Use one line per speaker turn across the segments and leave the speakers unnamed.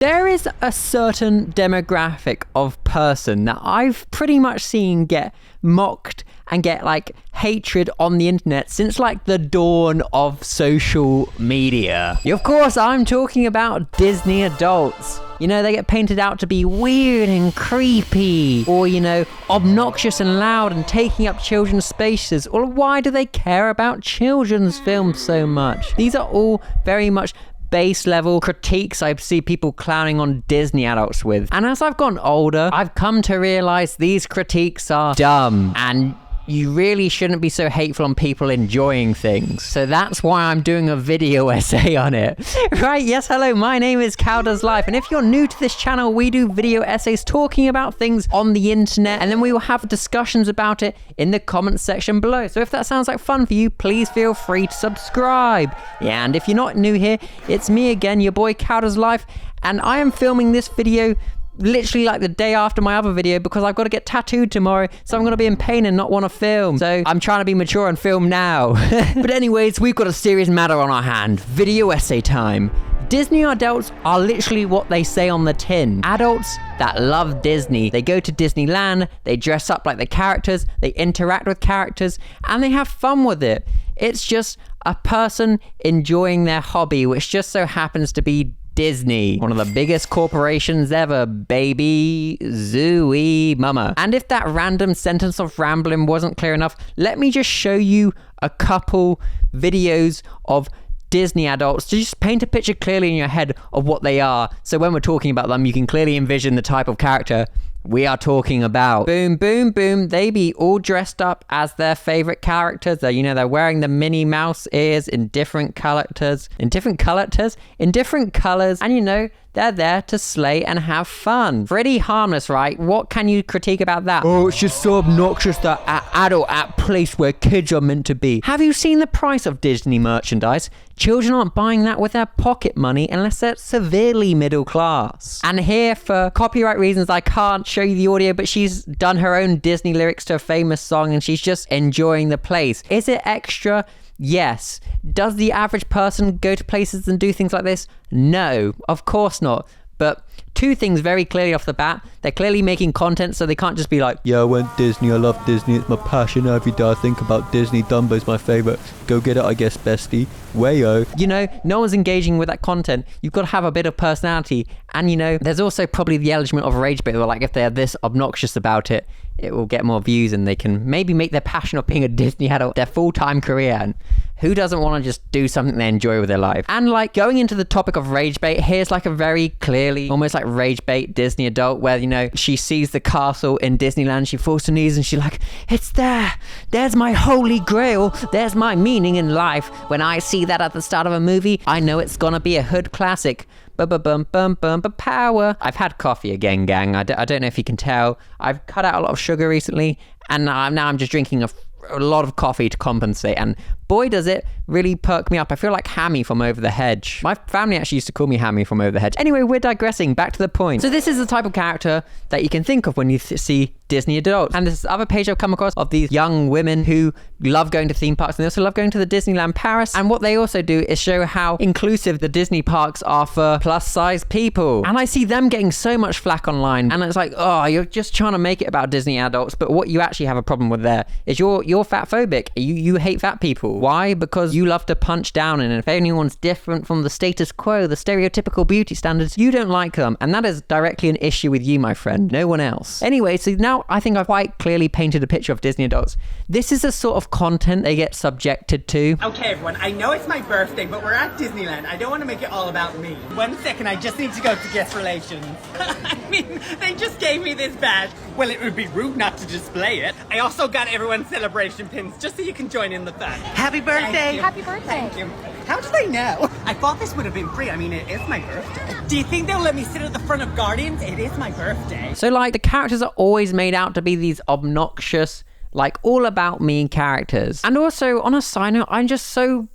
There is a certain demographic of person that I've pretty much seen get mocked and get like hatred on the internet since like the dawn of social media. Of course, I'm talking about Disney adults. You know, they get painted out to be weird and creepy, or, you know, obnoxious and loud and taking up children's spaces. Or why do they care about children's films so much? These are all very much base level critiques I see people clowning on Disney adults with. And as I've gotten older, I've come to realize these critiques are dumb, and you really shouldn't be so hateful on people enjoying things. So that's why I'm doing a video essay on it. Right, yes, hello, my name is Cow Does Life, and if you're new to this channel, we do video essays talking about things on the internet, and then we will have discussions about it in the comments section below. So if that sounds like fun for you, please feel free to subscribe. Yeah, and if you're not new here, it's me again, your boy Cow Does Life, and I am filming this video literally like the day after my other video because I've got to get tattooed tomorrow, so I'm going to be in pain and not want to film. So I'm trying to be mature and film now. But anyways, we've got a serious matter on our hand. Video essay time. Disney adults are literally what they say on the tin. Adults that love Disney. They go to Disneyland, they dress up like the characters, they interact with characters, and they have fun with it. It's just a person enjoying their hobby, which just so happens to be Disney, one of the biggest corporations ever, baby. Zooey mama. And if that random sentence of rambling wasn't clear enough, let me just show you a couple videos of Disney adults to just paint a picture clearly in your head of what they are. So when we're talking about them, you can clearly envision the type of character we are talking about. Boom, boom, boom. They be all dressed up as their favorite characters. They're wearing the Minnie Mouse ears in different characters, in different colors. And they're there to slay and have fun. Pretty harmless, right? What can you critique about that? Oh, it's just so obnoxious that adult at place where kids are meant to be. Have you seen the price of Disney merchandise? Children aren't buying that with their pocket money unless they're severely middle class. And here, for copyright reasons, I can't show you the audio, but she's done her own Disney lyrics to a famous song and she's just enjoying the place. Is it extra? Yes. Does the average person go to places and do things like this? No, of course not. But two things very clearly off the bat. They're clearly making content, so they can't just be like, yeah, I went Disney, I love Disney, it's my passion every day, I think about Disney, Dumbo's my favorite, go get it, I guess, bestie, wayo. You know, no one's engaging with that content. You've got to have a bit of personality. And, you know, there's also probably the element of rage bait, where like if they're this obnoxious about it, it will get more views and they can maybe make their passion of being a Disney adult their full-time career. And who doesn't want to just do something they enjoy with their life? And like going into the topic of rage bait, here's like a very clearly almost like rage bait Disney adult where, you know, she sees the castle in Disneyland, she falls to her knees and she's like, it's there, there's my holy grail, there's my meaning in life. When I see that at the start of a movie, I know it's gonna be a hood classic. Power. I've had coffee again, gang. I don't know if you can tell. I've cut out a lot of sugar recently, and now I'm just drinking a lot of coffee to compensate, and boy does it really perk me up. I feel like Hammy from Over the Hedge. My family actually used to call me Hammy from Over the Hedge. Anyway, we're digressing, back to the point. So this is the type of character that you can think of when you see Disney adults. And this other page I've come across of these young women who love going to theme parks, and they also love going to the Disneyland Paris. And what they also do is show how inclusive the Disney parks are for plus size people. And I see them getting so much flack online, and it's like, oh, you're just trying to make it about Disney adults, but what you actually have a problem with there is you're fat phobic. You hate fat people. Why? Because you love to punch down, and if anyone's different from the status quo, the stereotypical beauty standards, you don't like them. And that is directly an issue with you, my friend, no one else. Anyway, so now I think I've quite clearly painted a picture of Disney adults. This is the sort of content they get subjected to.
Okay, everyone, I know it's my birthday, but we're at Disneyland. I don't want to make it all about me. 1 second, I just need to go to guest relations. I mean, they just gave me this badge. Well, it would be rude not to display it. I also got everyone's celebration pins, just so you can join in the fun. Happy birthday!
Happy birthday!
Thank you. How did they know? I thought this would have been free. I mean, it is my birthday. Do you think they'll let me sit at the front of Guardians? It is my birthday.
So, like, the characters are always made out to be these obnoxious, like, all about me characters. And also, on a side note, I'm just so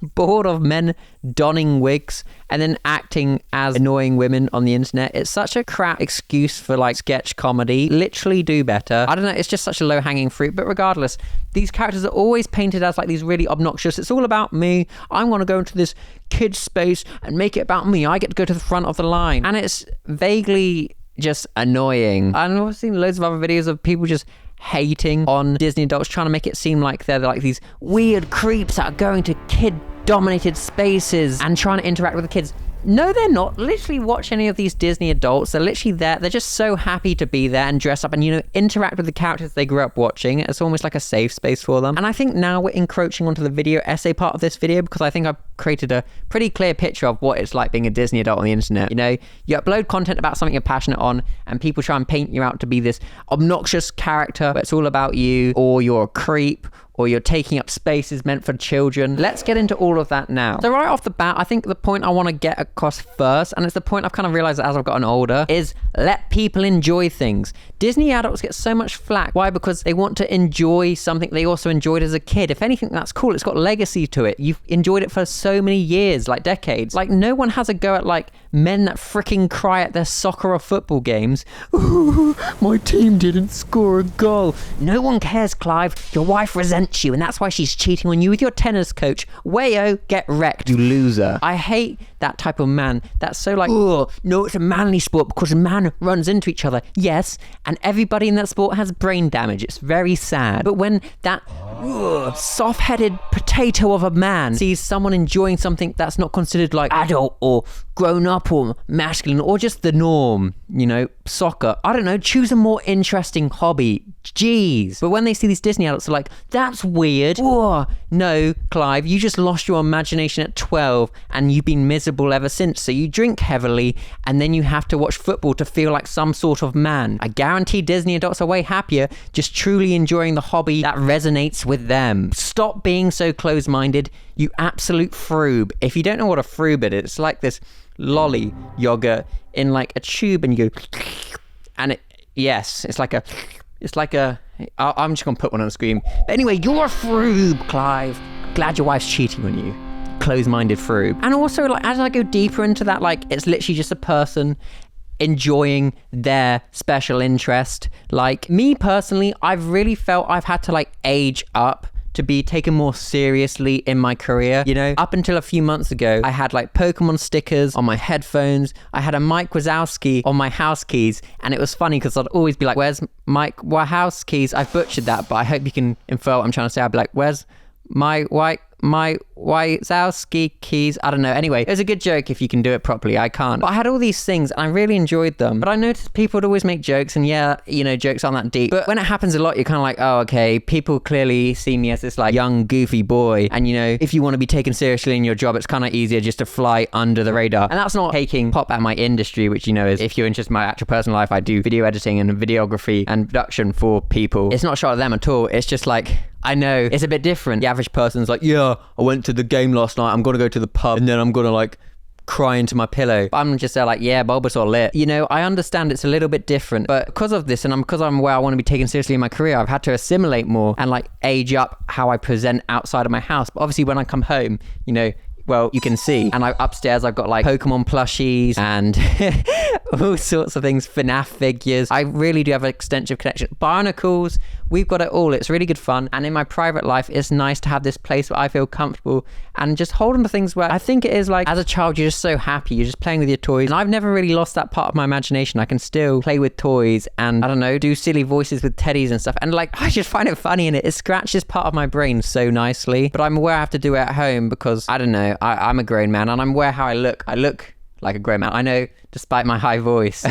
bored of men donning wigs and then acting as annoying women on the internet. It's such a crap excuse for like sketch comedy. Literally do better. I don't know, it's just such a low-hanging fruit. But regardless, these characters are always painted as like these really obnoxious, it's all about me, I'm gonna go into this kid space and make it about me, I get to go to the front of the line. And it's vaguely just annoying. And I've seen loads of other videos of people just hating on Disney adults, trying to make it seem like they're like these weird creeps that are going to kid-dominated spaces and trying to interact with the kids. No, they're not. Literally watch any of these Disney adults. They're literally there. They're just so happy to be there and dress up and, you know, interact with the characters they grew up watching. It's almost like a safe space for them. And I think now we're encroaching onto the video essay part of this video, because I think I've created a pretty clear picture of what it's like being a Disney adult on the internet. You know, you upload content about something you're passionate on and people try and paint you out to be this obnoxious character, but it's all about you, or you're a creep, or you're taking up spaces meant for children. Let's get into all of that now. So right off the bat, I think the point I want to get across first, and it's the point I've kind of realized as I've gotten older, is let people enjoy things. Disney adults get so much flack. Why? Because they want to enjoy something they also enjoyed as a kid. If anything, that's cool. It's got legacy to it. You've enjoyed it for so many years, like decades. Like, no one has a go at like men that freaking cry at their soccer or football games. Ooh, my team didn't score a goal. No one cares, Clive. Your wife resents you, and that's why she's cheating on you with your tennis coach. Wayo, get wrecked, you loser. I hate that type of man that's so like, oh, no, it's a manly sport because a man runs into each other. Yes, and everybody in that sport has brain damage. It's very sad. But when that soft-headed potato of a man sees someone enjoying something that's not considered like adult or grown up or masculine or just the norm, you know, soccer, I don't know, choose a more interesting hobby. Jeez. But when they see these Disney adults, they're like, that's weird. Whoa. No, Clive, you just lost your imagination at 12 and you've been miserable ever since. So you drink heavily and then you have to watch football to feel like some sort of man. I guarantee Disney adults are way happier just truly enjoying the hobby that resonates with them. Stop being so close-minded, you absolute froob. If you don't know what a froob is, it's like this lolly yogurt in like a tube and you go, and it, yes, it's like a, I'm just gonna put one on the screen. But anyway, you're a froob, Clive. Glad your wife's cheating on you. Close-minded froob. And also, like, as I go deeper into that, like, it's literally just a person enjoying their special interest. Like, me personally, I've really felt I've had to like age up to be taken more seriously in my career. You know, up until a few months ago, I had like Pokemon stickers on my headphones. I had a Mike Wazowski on my house keys. And it was funny because I'd always be like, where's Mike Wazowski keys? I butchered that, but I hope you can infer what I'm trying to say. I'd be like, where's my Wazowski keys? I don't know. Anyway, it was a good joke if you can do it properly. I can't. But I had all these things and I really enjoyed them. But I noticed people would always make jokes, and yeah, you know, jokes aren't that deep. But when it happens a lot, you're kind of like, oh, okay, people clearly see me as this like young, goofy boy. And you know, if you want to be taken seriously in your job, it's kind of easier just to fly under the radar. And that's not taking pop at my industry, which, you know, is if you're interested in my actual personal life, I do video editing and videography and production for people. It's not a shot at them at all. It's just like, I know it's a bit different. The average person's like, yeah, I went to the game last night, I'm gonna go to the pub and then I'm gonna like cry into my pillow. But I'm just there like, yeah, Bulbasaur lit. You know, I understand it's a little bit different, but because of this, and because I'm where I want to be taken seriously in my career, I've had to assimilate more and like age up how I present outside of my house. But obviously when I come home, you know, well, you can see. And upstairs, I've got like Pokemon plushies and all sorts of things, FNAF figures. I really do have an extensive collection. Barnacles, we've got it all. It's really good fun. And in my private life, it's nice to have this place where I feel comfortable and just hold on to things where I think it is like, as a child, you're just so happy. You're just playing with your toys. And I've never really lost that part of my imagination. I can still play with toys and, I don't know, do silly voices with teddies and stuff. And like, I just find it funny, and it scratches part of my brain so nicely. But I'm aware I have to do it at home because, I don't know, I'm a grown man and I'm aware how I look. I look like a grown man. I know, despite my high voice,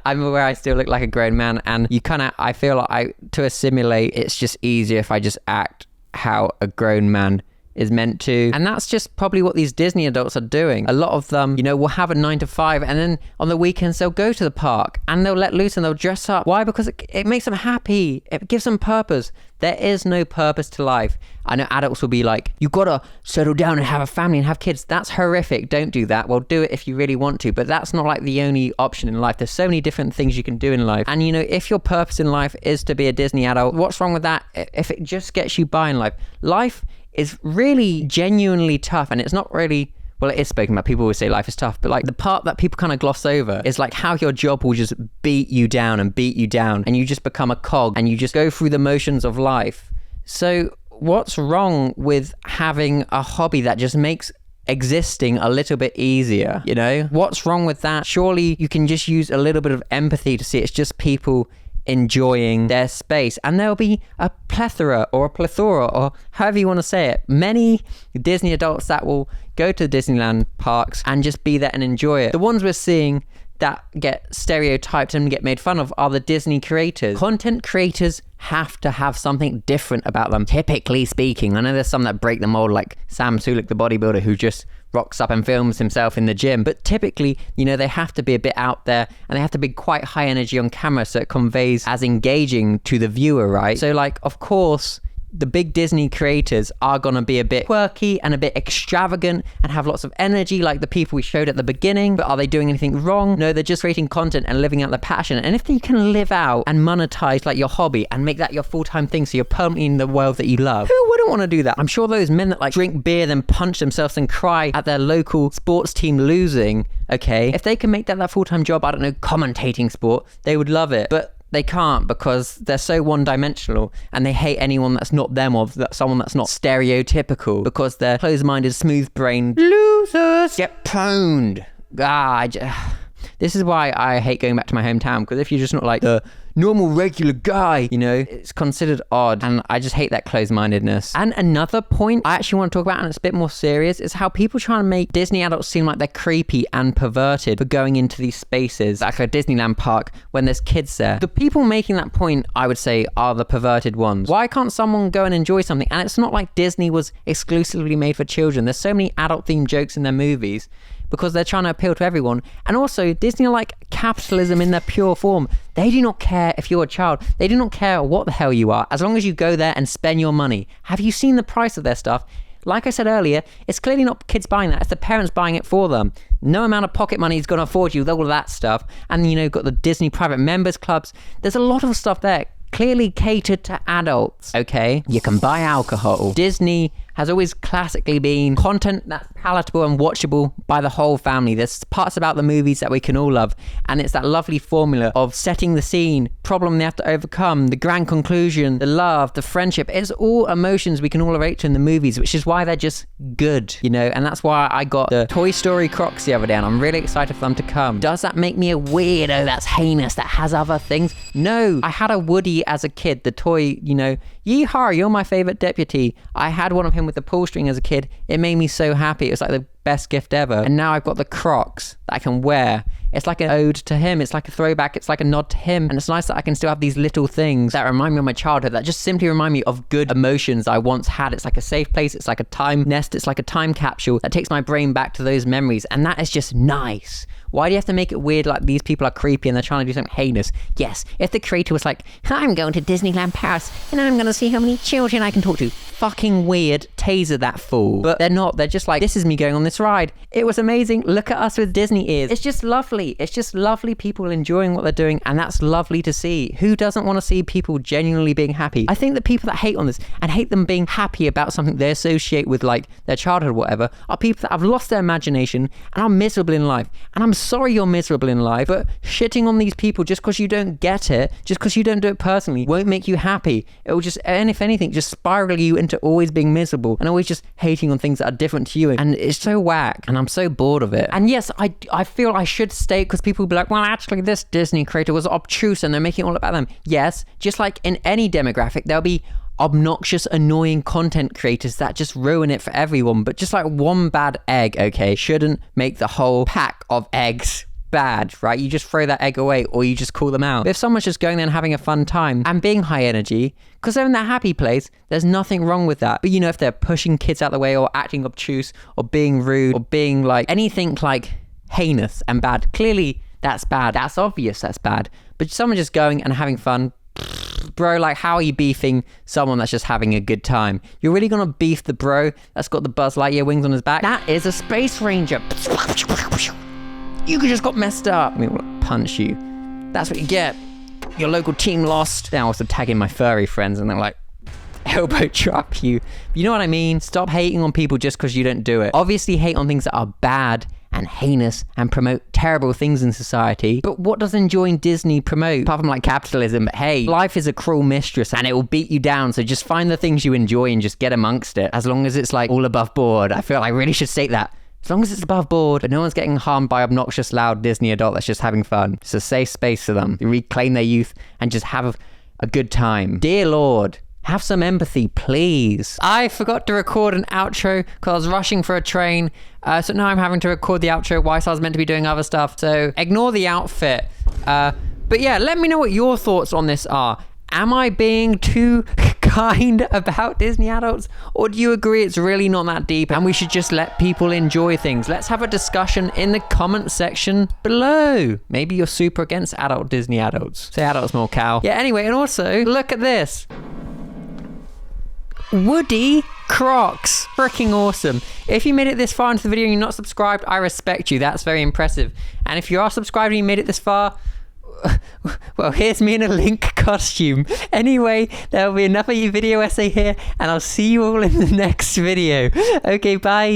I'm aware I still look like a grown man. And you kind of, I feel like to assimilate, it's just easier if I just act how a grown man is meant to. And that's just probably what these Disney adults are doing. A lot of them, you know, will have a 9 to 5 and then on the weekends they'll go to the park and they'll let loose and they'll dress up. Why? Because it makes them happy. It gives them purpose. There is no purpose to life. I know adults will be like, you gotta settle down and have a family and have kids. That's horrific. Don't do that. Well, do it if you really want to, but that's not like the only option in life. There's so many different things you can do in life. And you know, if your purpose in life is to be a Disney adult, what's wrong with that? If it just gets you by in life, life is really genuinely tough. And it's not really, well, it is spoken about. People always say life is tough, but like the part that people kind of gloss over is like how your job will just beat you down and you just become a cog and you just go through the motions of life. So what's wrong with having a hobby that just makes existing a little bit easier? You know, what's wrong with that? Surely you can just use a little bit of empathy to see it's just people enjoying their space, and there'll be a plethora or however you want to say it, many Disney adults that will go to Disneyland parks and just be there and enjoy it. The ones we're seeing that get stereotyped and get made fun of are the Disney creators. Content creators have to have something different about them, typically speaking. I know there's some that break the mold, like Sam Sulek, the bodybuilder, who just rocks up and films himself in the gym. But typically, you know, they have to be a bit out there and they have to be quite high energy on camera so it conveys as engaging to the viewer, right? So like, of course, the big Disney creators are going to be a bit quirky and a bit extravagant and have lots of energy like the people we showed at the beginning. But are they doing anything wrong? No, they're just creating content and living out their passion. And if you can live out and monetize like your hobby and make that your full-time thing so you're permanently in the world that you love, who wouldn't want to do that? I'm sure those men that like drink beer then punch themselves and cry at their local sports team losing, okay, if they can make that their full-time job, I don't know, commentating sport, they would love it. But they can't because they're so one-dimensional and they hate anyone that's not them or someone that's not stereotypical because they're closed-minded, smooth-brained losers get pwned. This is why I hate going back to my hometown, because if you're just not like the normal regular guy, you know, it's considered odd, and I just hate that closed-mindedness. And another point I actually want to talk about, and it's a bit more serious, is how people try to make Disney adults seem like they're creepy and perverted for going into these spaces, like a Disneyland park, when there's kids there. The people making that point, I would say, are the perverted ones. Why can't someone go and enjoy something? And it's not like Disney was exclusively made for children. There's so many adult-themed jokes in their movies, because they're trying to appeal to everyone. And also, Disney are like capitalism in their pure form. They do not care if you're a child. They do not care what the hell you are, as long as you go there and spend your money. Have you seen the price of their stuff? Like I said earlier, it's clearly not kids buying that, it's the parents buying it for them. No amount of pocket money is going to afford you all of that stuff. And, you know, got the Disney private members clubs. There's a lot of stuff there clearly catered to adults, okay? You can buy alcohol. Disney has always classically been content that's palatable and watchable by the whole family. There's parts about the movies that we can all love, and it's that lovely formula of setting the scene, problem they have to overcome, the grand conclusion, the love, the friendship. It's all emotions we can all relate to in the movies, which is why they're just good, you know? And that's why I got the Toy Story Crocs the other day, and I'm really excited for them to come. Does that make me a weirdo that's heinous, that has other things? No. I had a Woody as a kid, the toy, you know, yeehaw, you're my favorite deputy. I had one of him with the pull string as a kid. It made me so happy. It was like the best gift ever. And now I've got the Crocs that I can wear. It's like an ode to him. It's like a throwback. It's like a nod to him. And it's nice that I can still have these little things that remind me of my childhood, that just simply remind me of good emotions I once had. It's like a safe place. It's like a time nest. It's like a time capsule that takes my brain back to those memories. And that is just nice. Why do you have to make it weird like these people are creepy and they're trying to do something heinous? Yes, if the creator was like, I'm going to Disneyland Paris and I'm going to see how many children I can talk to. Fucking weird, taser that fool. But they're not. They're just like, this is me going on this ride. It was amazing. Look at us with Disney ears. It's just lovely. It's just lovely people enjoying what they're doing, and that's lovely to see. Who doesn't want to see people genuinely being happy? I think the people that hate on this and hate them being happy about something they associate with like their childhood or whatever are people that have lost their imagination and are miserable in life. And I'm sorry you're miserable in life, but shitting on these people just because you don't get it, just because you don't do it personally, won't make you happy. It will just, and if anything, just spiral you into always being miserable and always just hating on things that are different to you. And it's so whack, and I'm so bored of it. And yes, I feel I should stay, because people will be like, well, actually this Disney creator was obtuse and they're making it all about them. Yes, just like in any demographic, there'll be obnoxious, annoying content creators that just ruin it for everyone. But just like one bad egg, okay, shouldn't make the whole pack of eggs bad, right? You just throw that egg away, or you just call them out. But if someone's just going there and having a fun time and being high energy, because they're in that happy place, there's nothing wrong with that. But you know, if they're pushing kids out the way or acting obtuse or being rude or being like anything like heinous and bad, clearly that's bad. That's obvious that's bad. But someone just going and having fun, bro, like, how are you beefing someone that's just having a good time? You're really gonna beef the bro that's got the Buzz Lightyear wings on his back? That is a space ranger. You just got messed up. I mean, we'll punch you. That's what you get. Your local team lost. Then I also tag in my furry friends, and they're like, elbow drop you. You know what I mean? Stop hating on people just because you don't do it. Obviously hate on things that are bad and heinous and promote terrible things in society. But what does enjoying Disney promote? Apart from like capitalism, but hey, life is a cruel mistress and it will beat you down. So just find the things you enjoy and just get amongst it. As long as it's like all above board. I feel like I really should state that. As long as it's above board, but no one's getting harmed by obnoxious, loud Disney adult that's just having fun. It's a safe space for them to reclaim their youth and just have a good time. Dear Lord, have some empathy, please. I forgot to record an outro because I was rushing for a train. So now I'm having to record the outro whilst I was meant to be doing other stuff. So ignore the outfit. But yeah, let me know what your thoughts on this are. Am I being too kind about Disney adults? Or do you agree it's really not that deep and we should just let people enjoy things? Let's have a discussion in the comment section below. Maybe you're super against adult Disney adults. Say adults more, Cal. Yeah, anyway, and also, look at this. Woody Crocs. Freaking awesome. If you made it this far into the video and you're not subscribed, I respect you. That's very impressive. And if you are subscribed and you made it this far, well, here's me in a Link costume. Anyway, there will be another video essay here, and I'll see you all in the next video. Okay, bye.